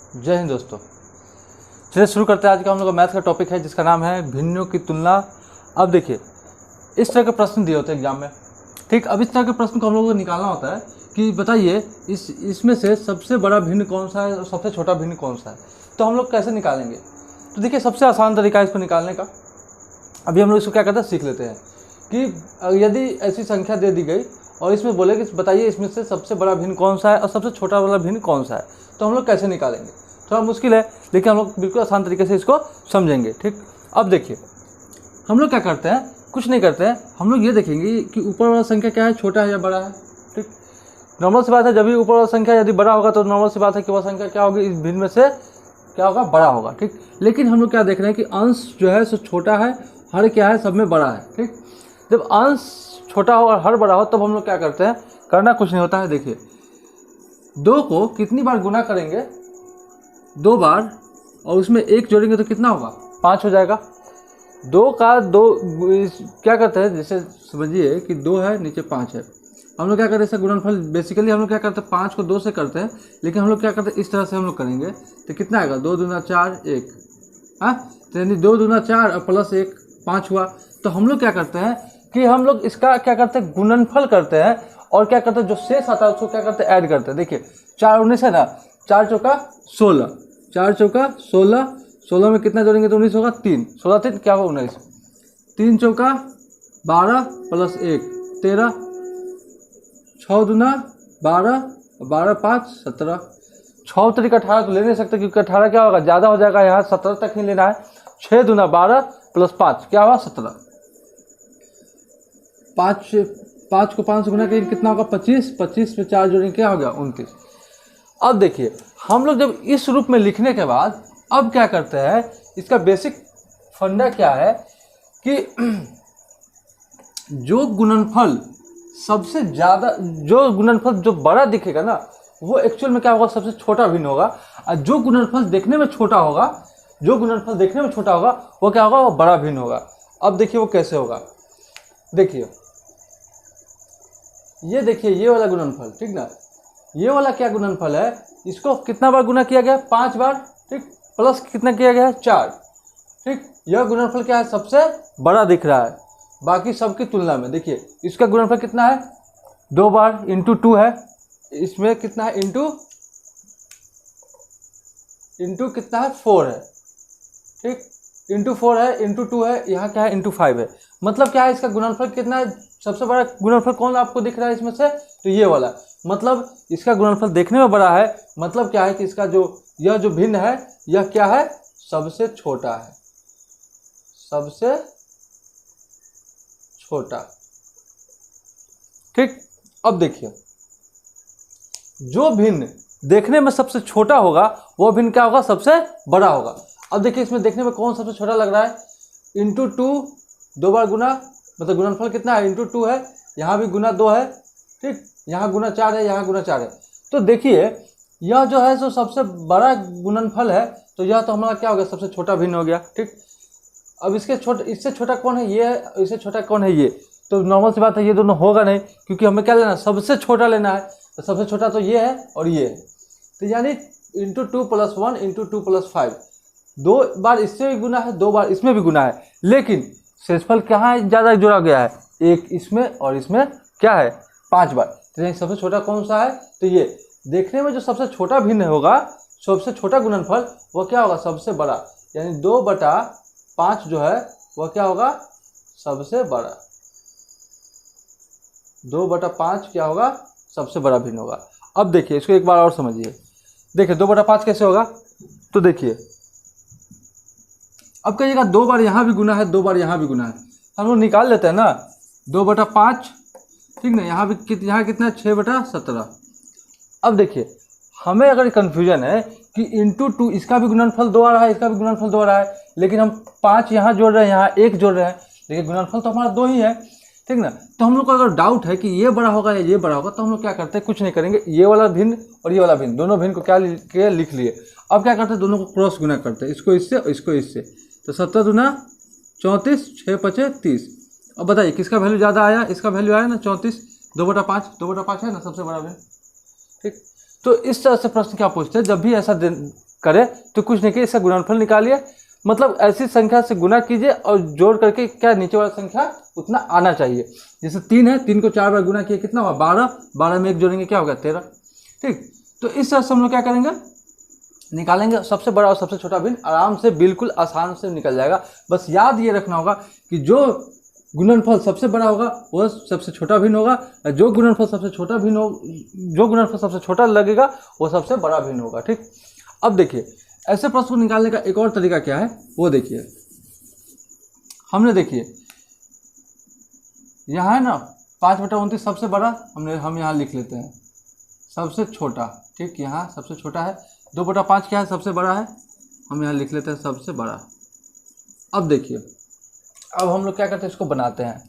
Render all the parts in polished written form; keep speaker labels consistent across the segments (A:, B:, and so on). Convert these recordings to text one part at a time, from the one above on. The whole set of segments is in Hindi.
A: जय हिंद दोस्तों। चलिए शुरू करते हैं। आज का हम लोग का मैथ का टॉपिक है जिसका नाम है भिन्नों की तुलना। अब देखिए, इस तरह के प्रश्न दिए होते हैं एग्जाम में, ठीक। अब इस तरह के प्रश्न को हम लोगों को निकालना होता है कि बताइए इसमें से सबसे बड़ा भिन्न कौन सा है और सबसे छोटा भिन्न कौन सा है। तो हम लोग कैसे निकालेंगे? तो देखिए, सबसे आसान तरीका है इसको निकालने का। अभी हम लोग इसको क्या करते हैं, सीख लेते हैं कि यदि ऐसी संख्या दे दी गई और इसमें बोले कि बताइए इसमें से सबसे बड़ा भिन्न कौन सा है और सबसे छोटा वाला भिन्न कौन सा है, तो हम लोग कैसे निकालेंगे। थोड़ा मुश्किल है, लेकिन हम लोग बिल्कुल आसान तरीके से इसको समझेंगे, ठीक। अब देखिए, हम लोग क्या करते हैं, कुछ नहीं करते हैं, हम लोग ये देखेंगे कि ऊपर वाला संख्या क्या है, छोटा है या बड़ा है, ठीक। नॉर्मल सी बात है, जब भी ऊपर वाला संख्या यदि बड़ा होगा तो नॉर्मल सी बात है कि वह संख्या क्या होगी, इस भिन्न में से क्या होगा, बड़ा होगा, ठीक। लेकिन हम लोग क्या देख रहे हैं कि अंश जो है सो छोटा है, हर क्या है, सब में बड़ा है, ठीक। जब अंश छोटा हो और हर बड़ा हो तब हम लोग क्या करते हैं, करना कुछ नहीं होता है। देखिए, 2 को कितनी बार गुना करेंगे, 2 बार, और उसमें 1 जोड़ेंगे तो कितना होगा, 5 हो जाएगा। 2 का 2 क्या करते हैं, जैसे समझिए कि 2 है, नीचे 5 है, हम लोग क्या करते हैं, इसका गुणनफल बेसिकली हम लोग क्या करते हैं, 5 को 2 से करते हैं, लेकिन हम लोग क्या करते हैं, इस तरह से हम लोग करेंगे तो कितना आएगा, 2 दूना 4 1, हाँ, तो यानी 2 दूना 4 और प्लस 1 5 हुआ। तो हम लोग क्या करते हैं कि हम लोग इसका क्या करते हैं, गुणनफल करते हैं, और क्या करते हैं, जो शेष आता है उसको क्या करते हैं, ऐड करते हैं। देखिए, 4 19 है ना, 4 चौका 16, 4 चौका 16, 16 में कितना जोड़ेंगे तो 19 होगा, 3, 16 3 क्या होगा 19, 3 चौका 12 प्लस 1 13, 6 दूना 12, 12 5 17, 6 तरीका 18 तो ले नहीं सकते क्योंकि 18 क्या होगा, ज़्यादा हो जाएगा, यहाँ 17 तक ही लेना है। 6 दूना 12 प्लस 5 क्या होगा, 17, 5 को 5 से गुना करेंगे कितना होगा, 25, 25 में 4 जोड़ेंगे क्या हो गया, 29। अब देखिए, हम लोग जब इस रूप में लिखने के बाद अब क्या करते हैं, इसका बेसिक फंडा क्या है कि जो गुणनफल सबसे ज़्यादा, जो गुणनफल जो बड़ा दिखेगा ना, वो एक्चुअल में क्या होगा, सबसे छोटा भिन्न होगा। और जो गुणनफल देखने में छोटा होगा, जो गुणनफल देखने में छोटा होगा वो क्या होगा, वो बड़ा भिन्न होगा। अब देखिए वो कैसे होगा। देखिए, ये देखिए, ये वाला गुणनफल, ठीक ना, ये वाला क्या गुणनफल है, इसको कितना बार गुना किया गया, 5 बार, ठीक, प्लस कितना किया गया है, 4, ठीक। यह गुणनफल क्या है, सबसे बड़ा दिख रहा है बाकी सबकी तुलना में। देखिए, इसका गुणनफल कितना है, 2 बार इंटू 2 है, इसमें कितना है, इंटू कितना है, 4 है, ठीक, इंटू 4 है, इंटू 2 है, यहाँ क्या है, इंटू 5 है। मतलब क्या है, इसका गुणनफल कितना है, सबसे बड़ा गुणनफल कौन आपको दिख रहा है इसमें से, तो ये वाला। मतलब इसका गुणनफल देखने में बड़ा है, मतलब क्या है कि इसका जो यह जो भिन्न है, यह क्या है, सबसे छोटा है, सबसे छोटा, ठीक। अब देखिए, जो भिन्न देखने में सबसे छोटा होगा वो भिन्न क्या होगा, सबसे बड़ा होगा। अब देखिए, इसमें देखने में कौन सबसे छोटा लग रहा है, इंटू 2, 2 बार गुना, मतलब गुणनफल कितना है, इंटू 2 है, यहाँ भी गुना 2 है, ठीक, यहाँ गुना 4 है, यहाँ गुना 4 है। तो देखिए, यह जो है सो सबसे बड़ा गुणनफल है, तो यह तो हमारा क्या हो गया, सबसे छोटा भिन्न हो गया, ठीक। अब इससे छोटा कौन है, ये है, इससे छोटा कौन है, ये। तो नॉर्मल सी बात है, ये दोनों होगा नहीं, क्योंकि हमें क्या लेना है, सबसे छोटा लेना है। तो सबसे छोटा तो ये है और ये है, तो यानी इंटू 2 प्लस 1 इंटू 2 प्लस 5, 2 बार इससे भी गुना है, 2 बार इसमें भी गुना है, लेकिन शेषफल कहाँ है, ज़्यादा जोड़ा गया है, एक इसमें और इसमें क्या है, 5 बार। तो सबसे छोटा कौन सा है, तो ये। देखने में जो सबसे छोटा भिन्न होगा, सबसे छोटा गुणनफल, वो क्या होगा, सबसे बड़ा, यानी 2/5 जो है वह क्या होगा, सबसे बड़ा, 2/5 क्या होगा, सबसे बड़ा भिन्न होगा। अब देखिए, इसको एक बार और समझिए। देखिए, 2/5 कैसे होगा, तो देखिए, अब कहिएगा 2 बार यहाँ भी गुना है, 2 बार यहाँ भी गुना है, हम लोग निकाल लेते हैं ना, 2/5, ठीक ना, यहाँ कितना है, 6/17। अब देखिए, हमें अगर कन्फ्यूजन है कि इंटू 2 इसका भी गुणनफल 2 आ रहा है, इसका भी गुणनफल 2 आ रहा है, लेकिन हम 5 यहाँ जोड़ रहे हैं, यहाँ 1 जोड़ रहे हैं, लेकिन गुणनफल तो हमारा 2 ही है, ठीक ना। तो हम लोग को अगर डाउट है कि ये बड़ा होगा या ये बड़ा होगा, तो हम लोग क्या करते हैं, कुछ नहीं करेंगे, ये वाला भिन्न और ये वाला भिन्न, दोनों भिन्न को क्या लिख लिए। अब क्या करते हैं, दोनों को क्रॉस गुना करते हैं, इसको इससे और इसको इससे, तो 17 दूना 34, 6 5 30। अब बताइए किसका वैल्यू ज़्यादा आया, इसका वैल्यू आया ना 34, 2/5, 2/5 है ना सबसे बड़ा भिन्न, ठीक। तो इस तरह से प्रश्न क्या पूछते हैं, जब भी ऐसा करे तो कुछ नहीं किए, इसका गुणनफल निकालिए, मतलब ऐसी संख्या से गुना कीजिए और जोड़ करके क्या नीचे वाला संख्या उतना आना चाहिए। जैसे 3 है, 3 को 4 बार गुना किए कितना हुआ 12, 12 में 1 जोड़ेंगे क्या होगा 13। ठीक, तो इस तरह से हम लोग क्या करेंगे, निकालेंगे सबसे बड़ा और सबसे छोटा भिन्न, आराम से बिल्कुल आसान से निकल जाएगा। बस याद ये रखना होगा कि जो गुणनफल सबसे बड़ा होगा वह सबसे छोटा भिन्न होगा, जो गुणनफल सबसे छोटा भिन्न हो, जो गुणनफल सबसे छोटा लगेगा वो सबसे बड़ा भिन्न होगा। ठीक, अब देखिए ऐसे प्रश्न को निकालने का एक और तरीका क्या है वो देखिए, हमने देखिए यहाँ है ना 5/29 सबसे बड़ा, हम यहाँ लिख लेते हैं सबसे छोटा। ठीक, यहाँ सबसे छोटा है, 2/5 क्या है सबसे बड़ा है, हम यहाँ लिख लेते हैं सबसे बड़ा। अब देखिए, अब हम लोग क्या करते हैं, इसको बनाते हैं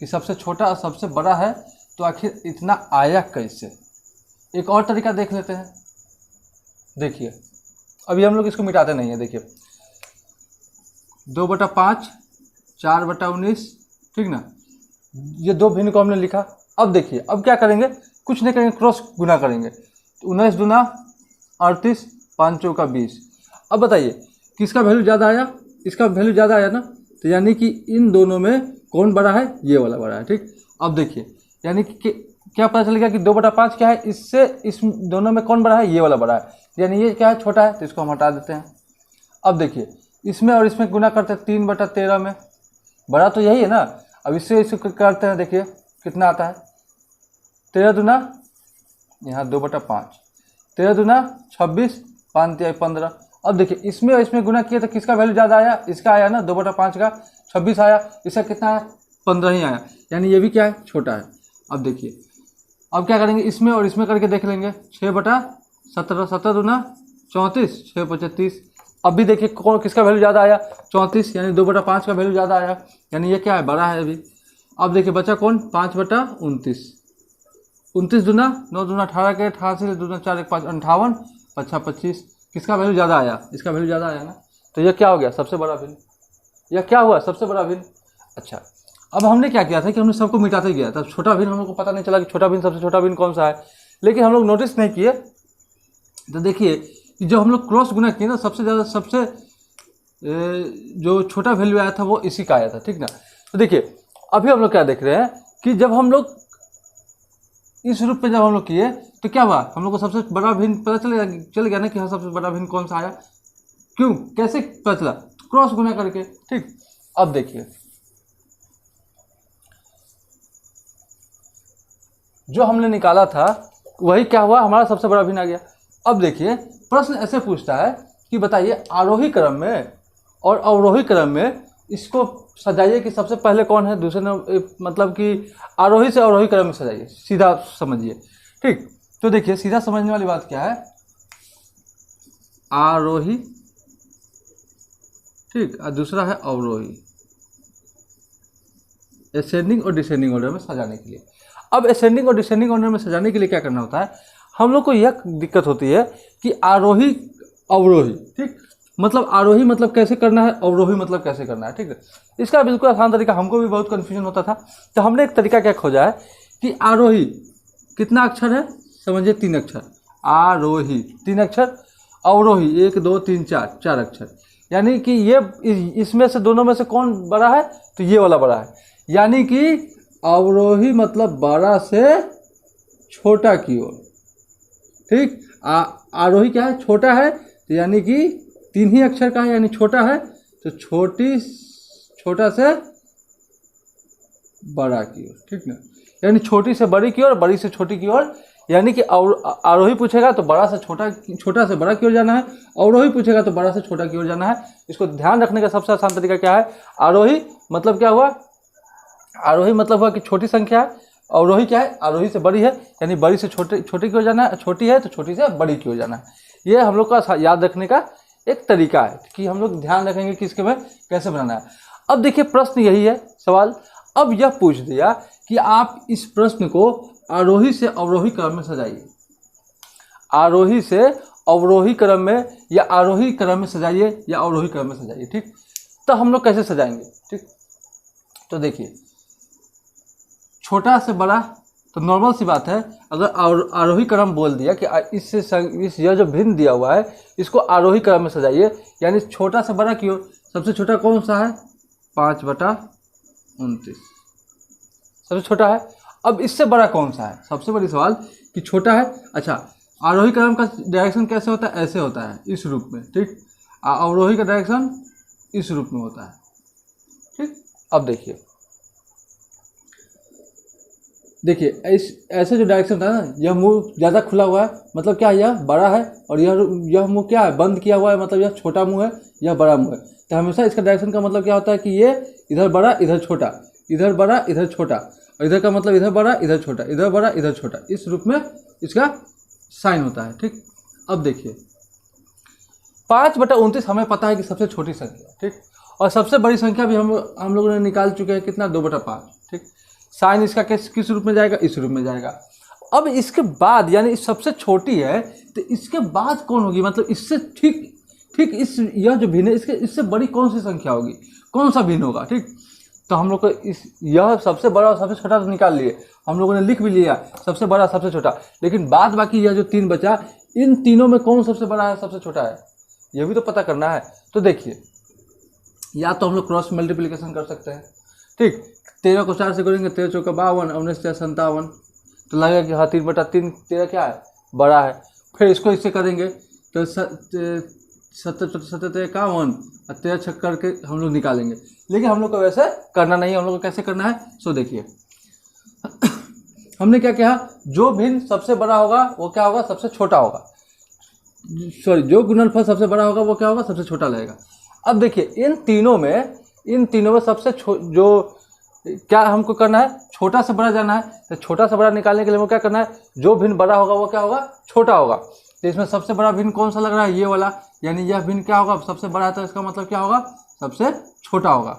A: कि सबसे छोटा और सबसे बड़ा है तो आखिर इतना आया कैसे। एक और तरीका देख लेते हैं, देखिए अभी हम लोग इसको मिटाते नहीं है। देखिए 2/5 4/19, ठीक ना, ये दो भिन्न को हमने लिखा। अब देखिए अब क्या करेंगे, कुछ नहीं करेंगे, क्रॉस गुना करेंगे, तो 19 दूना 38, 5 चौका 20। अब बताइए किसका वैल्यू ज़्यादा आया, इसका वैल्यू ज़्यादा आया ना, तो यानी कि इन दोनों में कौन बड़ा है, ये वाला बड़ा है। ठीक, अब देखिए यानी कि क्या पता चलेगा कि 2/5 क्या है, इससे इस दोनों में कौन बड़ा है, ये वाला बड़ा है, यानी ये क्या है छोटा है, तो इसको हम हटा देते हैं। अब देखिए इसमें और इसमें गुना करते हैं 3/13 में, बड़ा तो यही है ना। अब इससे इसको करते हैं, देखिए कितना आता है, 13 दूना यहाँ 2/5, 13 दूना 26, 5 तिया 15। अब देखिए इसमें और इसमें गुना किया तो किसका वैल्यू ज़्यादा आया, इसका आया ना, 2/5 का 26 आया, इसका कितना आया 15 ही आया, यानी ये भी क्या है छोटा है। अब देखिए अब क्या करेंगे, इसमें और इसमें करके देख लेंगे, 6/17, 17 दूना 34, 6/25। अब भी देखिए कौन किसका वैल्यू ज़्यादा आया, 34, यानी 2/5 का वैल्यू ज़्यादा आया, यानी ये क्या है बड़ा है अभी। अब देखिए बचा कौन, 5/29, 29 दूना 9 दूना 18 के 88, दूना 4 1 5 58, 5 25, किसका वैल्यू ज़्यादा आया, इसका वैल्यू ज़्यादा आया ना, तो यह क्या हो गया सबसे बड़ा भिन्न, यह क्या हुआ सबसे बड़ा भिन्न। अच्छा, अब हमने क्या किया था कि हमने सबको मिटाते गया, तब छोटा भिन्न हम लोग को पता नहीं चला कि छोटा भिन्न सबसे छोटा भिन्न कौन सा है, लेकिन हम लोग नोटिस नहीं किए। तो देखिए कि जब हम लोग क्रॉस गुना किए ना, सबसे ज़्यादा सबसे जो छोटा वैल्यू आया था वो इसी का आया था। ठीक ना, तो देखिए अभी हम लोग क्या देख रहे हैं कि जब हम लोग इस रूप में जब हम लोग किए तो क्या हुआ, हम लोग को सबसे बड़ा भिन्न पता चल गया ना कि हाँ सबसे बड़ा भिन्न कौन सा आया, क्यों कैसे पता चला, क्रॉस गुना करके। ठीक, अब देखिए जो हमने निकाला था वही क्या हुआ, हमारा सबसे बड़ा भिन्न आ गया। अब देखिए प्रश्न ऐसे पूछता है कि बताइए आरोही क्रम में और अवरोही क्रम में इसको सजाइए कि सबसे पहले कौन है, दूसरे ने मतलब कि आरोही से अवरोही क्रम में सजाइए, सीधा समझिए। ठीक, तो देखिए सीधा समझने वाली बात क्या है, आरोही, ठीक, और दूसरा है अवरोही, असेंडिंग और डिसेंडिंग ऑर्डर में सजाने के लिए। अब असेंडिंग और डिसेंडिंग ऑर्डर में सजाने के लिए क्या करना होता है, हम लोग को यह दिक्कत होती है कि आरोही अवरोही, ठीक, मतलब आरोही मतलब कैसे करना है, अवरोही मतलब कैसे करना है। ठीक है, इसका बिल्कुल आसान तरीका, हमको भी बहुत कन्फ्यूजन होता था, तो हमने एक तरीका क्या खोजा है कि आरोही कितना अक्षर है, समझिए 3 अक्षर, आरोही 3 अक्षर, अवरोही 1 2 3 4 अक्षर, यानी कि ये इसमें से दोनों में से कौन बड़ा है, तो ये वाला बड़ा है, यानी कि अवरोही मतलब बड़ा से छोटा की ओर। ठीक, आरोही क्या है, छोटा है, तो यानी कि 3 ही अक्षर का है, यानी छोटा है, तो छोटा से बड़ा की ओर। ठीक ना, यानी छोटी से बड़ी की ओर, बड़ी से छोटी की ओर, यानी कि आरोही पूछेगा तो बड़ा से छोटा, छोटा से बड़ा की ओर जाना है, अवरोही पूछेगा तो बड़ा से छोटा की ओर जाना है। इसको ध्यान रखने का सबसे आसान तरीका क्या है, आरोही मतलब क्या हुआ, आरोही मतलब हुआ कि छोटी संख्या है, अवरोही क्या है, आरोही से बड़ी है, यानी बड़ी से छोटी की ओर जाना है, छोटी है तो छोटी से बड़ी की ओर जाना है। ये हम लोग का याद रखने का एक तरीका है कि हम लोग ध्यान रखेंगे कि इसके में कैसे बनाना है। अब देखिए प्रश्न यही है सवाल, अब यह पूछ दिया कि आप इस प्रश्न को आरोही से अवरोही क्रम में सजाइए, आरोही से अवरोही क्रम में, या आरोही क्रम में सजाइए या अवरोही क्रम में सजाइए। ठीक, तो हम लोग कैसे सजाएंगे। ठीक, तो देखिए छोटा से बड़ा तो नॉर्मल सी बात है, अगर आरोही क्रम बोल दिया कि इस यह जो भिन्न दिया हुआ है इसको आरोही क्रम में सजाइए, यानी छोटा से बड़ा की ओर। सबसे छोटा कौन सा है? 5/29 सबसे छोटा है। अब इससे बड़ा कौन सा है? सबसे बड़ी सवाल कि छोटा है। अच्छा, आरोही क्रम का डायरेक्शन कैसे होता है? ऐसे होता है, इस रूप में, ठीक। अवरोही का डायरेक्शन इस रूप में होता है, ठीक। अब देखिए ऐसे जो डायरेक्शन होता है ना, यह मुंह ज़्यादा खुला हुआ है, मतलब क्या है? यह बड़ा है, और यह मुंह क्या है? बंद किया हुआ है, मतलब यह छोटा मुंह है, यह बड़ा मुंह है। तो हमेशा इसका डायरेक्शन का मतलब क्या होता है कि ये इधर बड़ा इधर छोटा, इधर बड़ा इधर छोटा, और इधर का मतलब इधर बड़ा इधर छोटा, इधर बड़ा इधर छोटा, इस रूप में इसका साइन होता है, ठीक। अब देखिए 5/29 हमें पता है कि सबसे छोटी संख्या, ठीक। और सबसे बड़ी संख्या भी हम लोगों ने निकाल चुके हैं, कितना? 2/5, ठीक। साइन इसका किस रूप में जाएगा? इस रूप में जाएगा। अब इसके बाद, यानी सबसे छोटी है, तो इसके बाद कौन होगी? मतलब इससे ठीक यह जो भिन्न है, इससे बड़ी कौन सी संख्या होगी? कौन सा भिन्न होगा, ठीक। तो हम लोग को यह सबसे बड़ा और सबसे छोटा तो निकाल लिए, हम लोगों ने लिख भी लिया सबसे बड़ा सबसे छोटा, लेकिन बाद बाकी यह जो 3 बचा, इन तीनों में कौन सबसे बड़ा है सबसे छोटा है, यह भी तो पता करना है। तो देखिए, या तो हम लोग क्रॉस मल्टीप्लिकेशन कर सकते हैं, ठीक। 13 को 4 से करेंगे, 13 चौका 52, 19 से 57, तो लगेगा कि हाँ 3/3 13 क्या है? बड़ा है। फिर इसको इससे करेंगे तो 7 51 और 13 छक करके हम लोग निकालेंगे, लेकिन हम लोग को वैसे करना नहीं है। हम लोग को कैसे करना है? सो देखिए हमने क्या कहा? जो भिन्न सबसे बड़ा होगा वो क्या होगा? सबसे छोटा होगा। सॉरी, जो गुणनफल सबसे बड़ा होगा वो क्या होगा? सबसे छोटा लगेगा। अब देखिए इन तीनों में सबसे जो क्या हमको करना है? छोटा से बड़ा जाना है। तो छोटा से बड़ा निकालने के लिए हमको क्या करना है? जो भिन्न बड़ा होगा वो क्या होगा? छोटा होगा। तो इसमें सबसे बड़ा भिन्न कौन सा लग रहा है? ये वाला, यानी यह भिन्न क्या होगा? सबसे बड़ा है, तो इसका मतलब क्या होगा? सबसे छोटा होगा,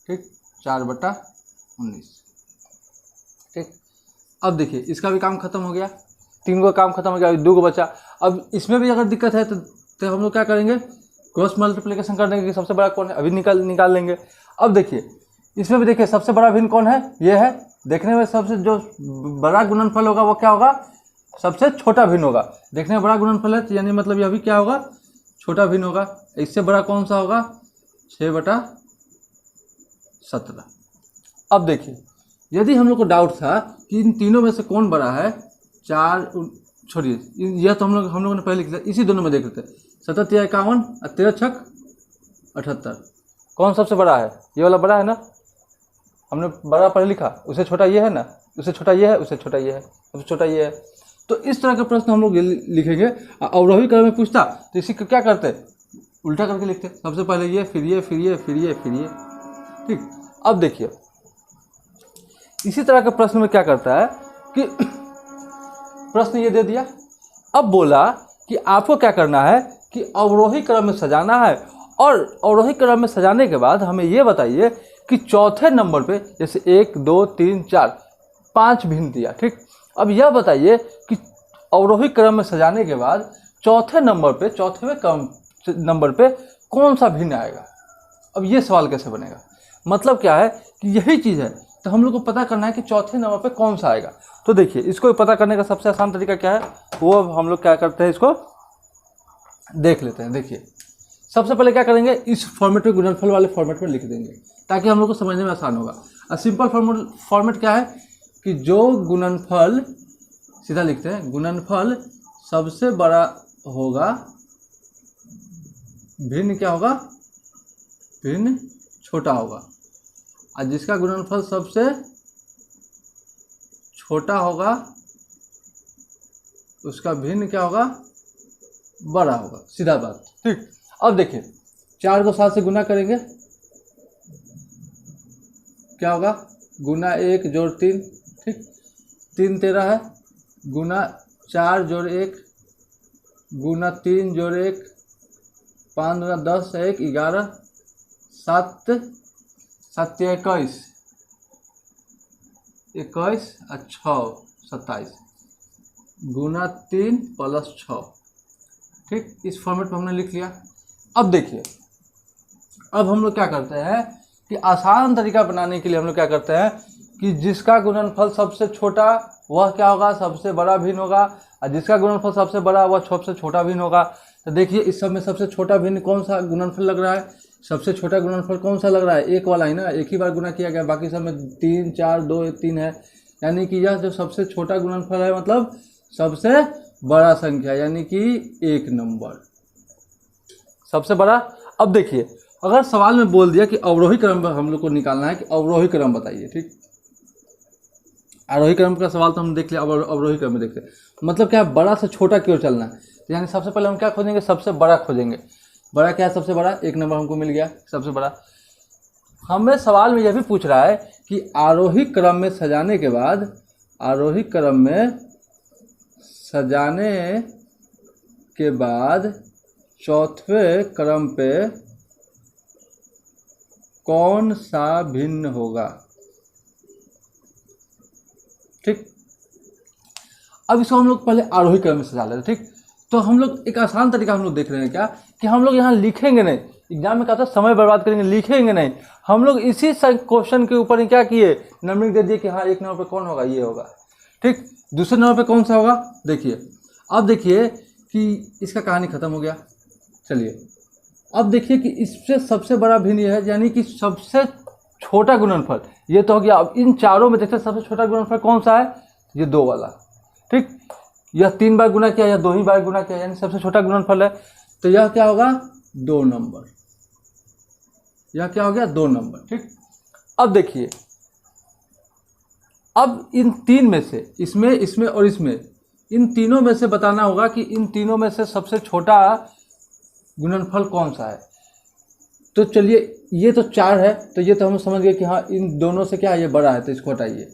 A: ठीक। 4/19, ठीक। अब देखिए इसका भी काम खत्म हो गया, 3 का काम खत्म हो गया, 2 को बचा। अब इसमें भी अगर दिक्कत है तो हम लोग क्या करेंगे? क्रॉस मल्टीप्लिकेशन कर देंगे कि सबसे बड़ा कौन है, अभी निकाल लेंगे। अब देखिए इसमें भी देखिए सबसे बड़ा भिन्न कौन है? ये है। देखने में सबसे जो बड़ा गुणनफल होगा वो क्या होगा? सबसे छोटा भिन्न होगा। देखने में बड़ा गुणनफल है, तो यानी मतलब यह भी क्या होगा? छोटा भिन्न होगा। इससे बड़ा कौन सा होगा? 6/17। अब देखिए यदि हम लोग को डाउट था कि इन तीनों में से कौन बड़ा है, 4 छोड़िए, यह तो हम लोगों ने पहले किया, इसी दोनों में देख लेते। 7 या 51 और 13 छक 78, कौन सबसे बड़ा है? ये वाला बड़ा है ना, हमने बड़ा पढ़ लिखा। उससे छोटा ये है ना, उससे छोटा ये है, उससे छोटा ये है, सबसे छोटा ये है। तो इस तरह के प्रश्न हम लोग लिखेंगे। अवरोही क्रम में पूछता तो इसी को क्या करते? उल्टा करके लिखते। सबसे पहले ये, फिर ये, फिर ये, फिर ये, फिर ये, ठीक। अब देखिए इसी तरह के प्रश्न में क्या करता है कि प्रश्न ये दे दिया, अब बोला कि आपको क्या करना है कि अवरोही क्रम में सजाना है, और अवरोही क्रम में सजाने के बाद हमें ये बताइए कि चौथे नंबर पे, जैसे 1 2 3 4 5 भिन्न दिया, ठीक। अब यह बताइए कि अवरोही क्रम में सजाने के बाद चौथे नंबर पे कौन सा भिन्न आएगा। अब ये सवाल कैसे बनेगा? मतलब क्या है कि यही चीज़ है, तो हम लोग को पता करना है कि चौथे नंबर पे कौन सा आएगा। तो देखिए इसको पता करने का सबसे आसान तरीका क्या है, वो हम लोग क्या करते हैं, इसको देख लेते हैं। देखिए सबसे पहले क्या करेंगे, इस फॉर्मेट में, गुणनफल वाले फॉर्मेट में लिख देंगे, ताकि हम लोग को समझने में आसान होगा। और सिंपल फॉर्मेट क्या है कि जो गुणनफल, सीधा लिखते हैं, गुणनफल सबसे बड़ा होगा, भिन्न क्या होगा? भिन्न छोटा होगा। और जिसका गुणनफल सबसे छोटा होगा उसका भिन्न क्या होगा? बड़ा होगा। सीधा बात, ठीक। अब देखिए 4 को 7 से गुना करेंगे, क्या होगा? गुना 1 जोड़ 3, ठीक। 3 13 है, गुना 4 जोड़ 1, गुना 3 जोड़ 1, 5 गुना 10 1 11, 7 7 21 21 और 6 27, गुना 3 प्लस 6, ठीक। इस फॉर्मेट में हमने लिख लिया। अब देखिए अब हम लोग क्या करते हैं कि आसान तरीका बनाने के लिए हम लोग क्या करते हैं कि जिसका गुणनफल सबसे छोटा वह क्या होगा, सबसे बड़ा भिन्न होगा, और जिसका गुणनफल सबसे बड़ा वह सबसे छोटा भिन्न होगा। तो देखिए इस सब में सबसे छोटा भिन्न कौन सा गुणनफल लग रहा है, सबसे छोटा गुणनफल कौन सा लग रहा है, एक वाला ही ना, एक ही बार गुना किया गया, बाकी सब में 3 4 2 3 है, यानी कि यह जो सबसे छोटा गुणनफल है मतलब सबसे बड़ा संख्या, यानी कि 1 नंबर सबसे बड़ा। अब देखिए अगर सवाल में बोल दिया कि अवरोही क्रम हम लोग को निकालना है कि अवरोही क्रम बताइए, ठीक, आरोही क्रम का सवाल तो हम देख लिया, अब अवरोही क्रम में देखते हैं, मतलब क्या है, बड़ा से छोटा की ओर चलना है। तो यानी सबसे पहले हम क्या खोजेंगे, सबसे बड़ा खोजेंगे। बड़ा क्या है, सबसे बड़ा, 1 नंबर हमको मिल गया सबसे बड़ा। हमें सवाल में यह भी पूछ रहा है कि आरोही क्रम में सजाने के बाद, आरोही क्रम में सजाने के बाद चौथे क्रम पे कौन सा भिन्न होगा, ठीक। अब इसको हम लोग पहले आरोही क्रम में सजा लेते, ठीक। तो हम लोग एक आसान तरीका हम लोग देख रहे हैं क्या, कि हम लोग यहाँ लिखेंगे नहीं, एग्जाम में कहता है समय बर्बाद करेंगे, लिखेंगे नहीं, हम लोग इसी क्वेश्चन के ऊपर ही क्या किए, नंबरिंग दे दिए कि हाँ 1 नंबर पे कौन होगा, ये होगा, ठीक। दूसरे नंबर पे कौन सा होगा, देखिए अब देखिए कि इसका कहानी खत्म हो गया। चलिए अब देखिए कि इससे सबसे बड़ा भिन्न यह है, यानी कि सबसे छोटा गुणनफल ये तो हो गया। अब इन चारों में देखते सबसे छोटा गुणनफल कौन सा है, ये 2 वाला, ठीक। यह 3 बार गुना किया या 2 ही बार गुना किया, यानी सबसे छोटा गुणनफल है। तो यह क्या होगा, 2 नंबर, यह क्या हो गया, 2 नंबर, ठीक। अब देखिए अब इन 3 में से, इसमें इसमें और इसमें, इन तीनों में से बताना होगा कि इन तीनों में से सबसे छोटा गुणनफल कौन सा है। तो चलिए ये तो 4 है, तो ये तो हम समझ गए कि हाँ इन दोनों से क्या है, ये बड़ा है, तो इसको हटाइए।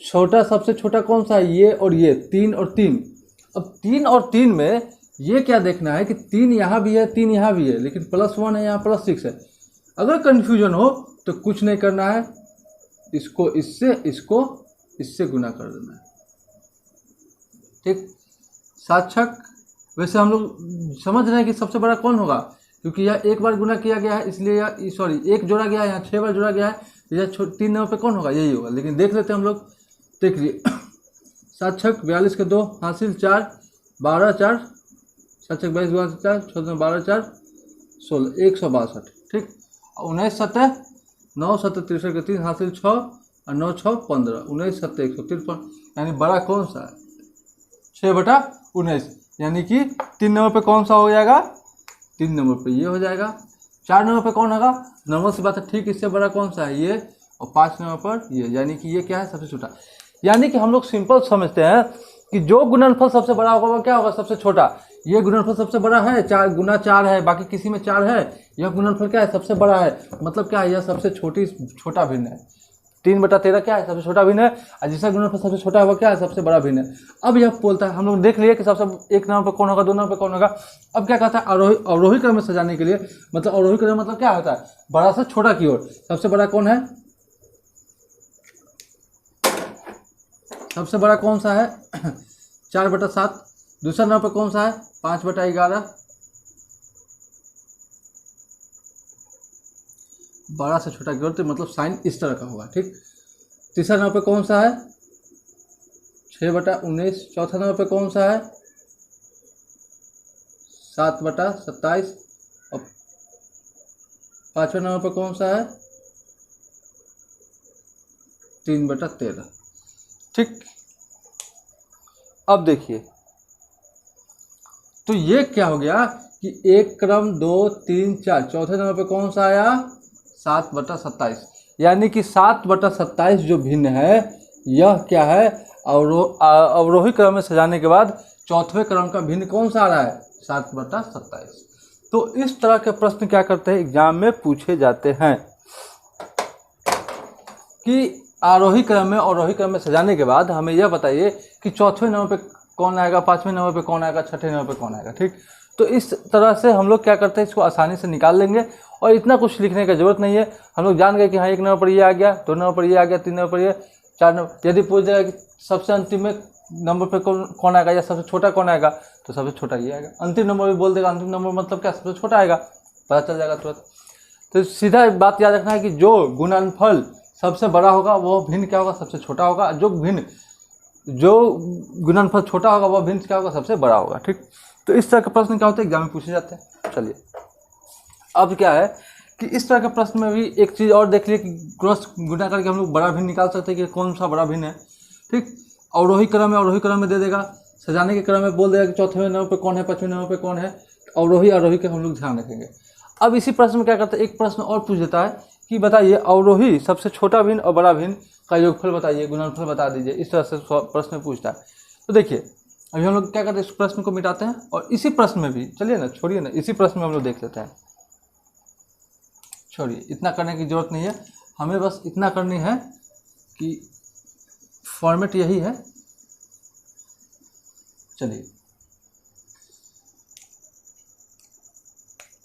A: छोटा सबसे छोटा कौन सा है, ये और ये, 3 और 3। अब 3 और 3 में ये क्या देखना है कि 3 यहाँ भी है 3 यहाँ भी है, लेकिन +1 है यहाँ +6 है। अगर कन्फ्यूजन हो तो कुछ नहीं करना है, इसको इससे गुना कर देना है, ठीक। 7 छक, वैसे हम लोग समझ रहे हैं कि सबसे बड़ा कौन होगा, क्योंकि यह 1 बार गुना किया गया है, इसलिए यह सॉरी 1 जोड़ा गया है, यहाँ 6 बार जोड़ा गया है, तो यह 3 नंबर पे कौन होगा, यही होगा। लेकिन देख लेते हैं हम लोग, देख लिए 7 छक 42 के 2 हासिल 4, 12 4, 7 छक 22 2 4, 14 12 4 16, 162, ठीक। 19 7 9 7 63 के 3 हासिल 6 और 9 6 15, 19 7 153, यानी बड़ा कौन सा है, 6/19, यानी कि 3 नंबर पे कौन सा हो जाएगा, 3 नंबर पे ये हो जाएगा। 4 नंबर पे कौन होगा, नंबर से बात है, ठीक, इससे बड़ा कौन सा है, ये, और 5 नंबर पर ये, यानी कि ये क्या है, सबसे छोटा। यानी कि हम लोग सिंपल समझते हैं कि जो गुणनफल सबसे बड़ा होगा वो क्या होगा, सबसे छोटा। ये गुणनफल सबसे बड़ा है, 4 गुना 4 है, बाकी किसी में 4 है, यह गुणनफल क्या है, सबसे बड़ा है, मतलब क्या है, यह सबसे छोटा भिन्न है। 3/13 क्या है, सबसे छोटा भिन्न है, और जिसका गुणनफल सबसे छोटा है वो क्या है, सबसे बड़ा भिन्न है। अब यह बोलता है, हम लोग देख लिए कि सबसे 1 नंबर पर कौन होगा, 2 नंबर पर कौन होगा। अब क्या कहता है, अवरोही क्रम में सजाने के लिए, मतलब अवरोही क्रम मतलब क्या होता है, बड़ा से छोटा की ओर। सबसे बड़ा कौन है, सबसे बड़ा कौन सा है 4/7। दूसरा नंबर पर कौन सा है, 5/11। बड़ा से छोटा की ओर, तो मतलब साइन इस तरह का होगा, ठीक। तीसरा नंबर पे कौन सा है, 6/19। चौथा नंबर पे कौन सा है, 7/27। और 5वां नंबर पे कौन सा है, 3/13, ठीक। अब देखिए तो ये क्या हो गया कि 1 क्रम 2 3 4, चौथे नंबर पे कौन सा आया, 7/27, यानी कि 7/27 जो भिन्न है यह क्या है, अवरोही क्रम में सजाने के बाद चौथे क्रम का भिन्न कौन सा आ रहा है, 7/27। तो इस तरह के प्रश्न क्या करते हैं, एग्जाम में पूछे जाते हैं कि आरोही क्रम में अवरोही क्रम में सजाने के बाद हमें यह बताइए कि चौथे नंबर पे कौन आएगा, 5वें नंबर पे कौन आएगा, 6ठे नंबर पे कौन आएगा, ठीक। तो इस तरह से हम लोग क्या करते हैं, इसको आसानी से निकाल लेंगे और इतना कुछ लिखने की जरूरत नहीं है। हम लोग जान गए कि हाँ 1 नंबर पर ये आ गया, 2 नंबर पर ये आ गया, 3 नंबर पर ये, 4 नंबर। यदि पूछ जाएगा कि सबसे अंतिम में नंबर पे कौन आएगा या सबसे छोटा कौन आएगा, तो सबसे छोटा ये आएगा। अंतिम नंबर भी बोल देगा, अंतिम नंबर मतलब क्या, सबसे छोटा आएगा, पता चल जाएगा तुरंत। तो सीधा बात याद रखना है कि जो गुणनफल सबसे बड़ा होगा वो भिन्न क्या होगा, सबसे छोटा होगा। जो गुणनफल छोटा होगा वह भिन्न क्या होगा, सबसे बड़ा होगा। ठीक, तो इस तरह के प्रश्न क्या होते हैं एग्जाम में पूछे जाते हैं। चलिए अब क्या है कि इस तरह के प्रश्न में भी एक चीज़ और देख लिए कि क्रॉस गुणा करके हम लोग बड़ा भिन्न निकाल सकते हैं कि कौन सा बड़ा भिन्न है। ठीक, अवरोही क्रम में दे देगा, सजाने के क्रम में बोल देगा कि चौथे नंबर पे कौन है, पाँचवें नंबर पे कौन है, आरोही का हम लोग ध्यान रखेंगे। अब इसी प्रश्न में क्या करते हैं, एक प्रश्न और पूछ देता है कि बताइए अवरोही सबसे छोटा भिन्न और बड़ा भिन्न का योगफल बताइए, गुणनफल बता दीजिए। इस तरह से प्रश्न पूछता है। तो देखिए अभी हम लोग क्या करते हैं, इस प्रश्न को मिटाते हैं और इसी प्रश्न में भी चलिए ना, छोड़िए ना, इसी प्रश्न में हम लोग देख लेते हैं। छोड़िए, इतना करने की जरूरत नहीं है, हमें बस इतना करनी है कि फॉर्मेट यही है। चलिए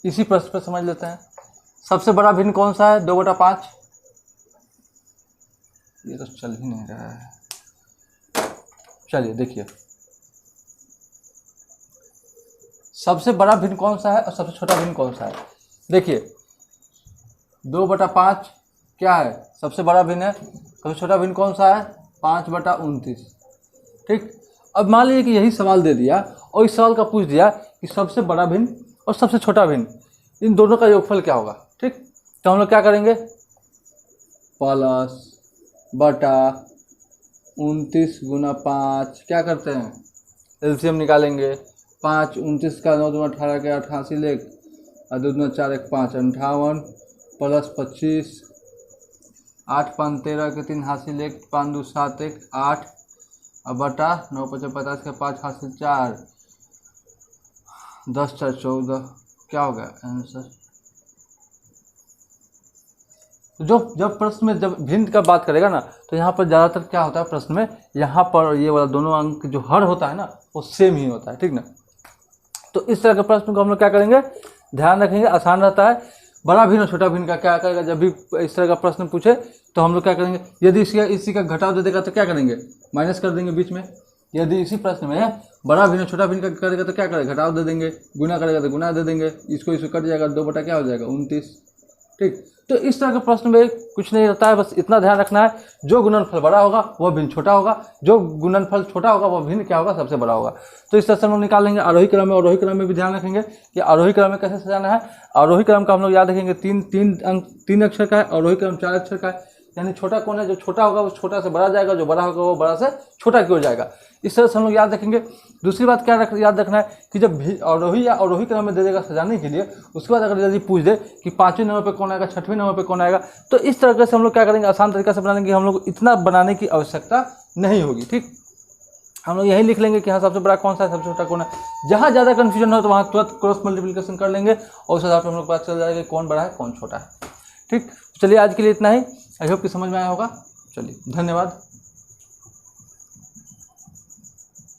A: इसी प्रश्न पर समझ लेते हैं। सबसे बड़ा भिन्न कौन सा है, 2/5। ये तो चल ही नहीं रहा है। चलिए देखिए सबसे बड़ा भिन्न कौन सा है और सबसे छोटा भिन्न कौन सा है। देखिए 2/5 क्या है, सबसे बड़ा भिन्न है। सबसे छोटा भिन्न कौन सा है, 5/29। ठीक, अब मान लीजिए कि यही सवाल दे दिया और इस सवाल का पूछ दिया कि सबसे बड़ा भिन्न और सबसे छोटा भिन्न इन दोनों का योगफल क्या होगा। ठीक, तो हम लोग क्या करेंगे, प्लस बटा 29 गुना 5 क्या करते हैं, एलसीएम निकालेंगे। 5 29 का 9 दूना 18 के 88 लेख और 2 दूना 4 1 5 58 प्लस 25 8 5 13 के 3 हासिल लेख 5 2 7 1 8 और बटा 9 5 50 के 5 हासिल 4 10 4 14 क्या होगा आंसर। जब प्रश्न में जब भिन्न का बात करेगा ना तो यहाँ पर ज़्यादातर क्या होता है प्रश्न में, यहाँ पर ये वाला दोनों अंक जो हर होता है ना वो सेम ही होता है। ठीक ना, तो इस तरह के प्रश्न को हम लोग क्या करेंगे, ध्यान रखेंगे, आसान रहता है। बड़ा भिन्न और छोटा भिन्न का क्या करेगा, जब भी इस तरह का प्रश्न पूछे तो हम लोग क्या करेंगे, यदि इसी का घटाव दे देगा तो क्या करेंगे, माइनस कर देंगे बीच में। यदि इसी प्रश्न में बड़ा भिन्न छोटा भिन्न का करेगा तो क्या करेगा, घटाव दे देंगे, गुना करेगा तो गुना दे देंगे, इसको कट जाएगा, 2 बटा क्या हो जाएगा 29। ठीक, तो इस तरह के प्रश्न में कुछ नहीं रहता है, बस इतना ध्यान रखना है, जो गुणनफल बड़ा होगा वह भिन्न छोटा होगा, जो गुणनफल छोटा होगा वह भिन्न क्या होगा, सबसे बड़ा होगा। तो इस तरह से हम लोग निकाल लेंगे। आरोही क्रम में, अवरोही क्रम में भी ध्यान रखेंगे कि आरोही क्रम में कैसे सजाना है। आरोही क्रम का हम लोग याद रखेंगे 3 अक्षर का है, अवरोही क्रम 4 अक्षर का है। यानी छोटा कौन है, जो छोटा होगा वो छोटा से बड़ा जाएगा, जो बड़ा होगा वो बड़ा से छोटा की ओर जाएगा। इस तरह से हम लोग याद रखेंगे। दूसरी बात क्या याद रखना है कि जब अवरोही या अवरोही क्रम में दे देगा सजाने के लिए, उसके बाद अगर यदि पूछ दे कि 5वें नंबर पे कौन आएगा, 6वें नंबर पे कौन आएगा, तो इस तरह से हम लोग क्या करेंगे, आसान तरीका से बनाने की हम लोग इतना बनाने की आवश्यकता नहीं होगी। ठीक, हम लोग यही लिख लेंगे कि हाँ सबसे बड़ा कौन सा है, सबसे छोटा कौन है। जहाँ ज़्यादा कन्फ्यूजन हो तो वहाँ तुरंत क्रॉस मल्टीप्लिकेशन कर लेंगे और उस आधार पर हम लोग पता चल जाएगा कौन बड़ा है कौन छोटा है। ठीक, चलिए आज के लिए इतना ही। आई होप कि समझ में आया होगा। चलिए धन्यवाद।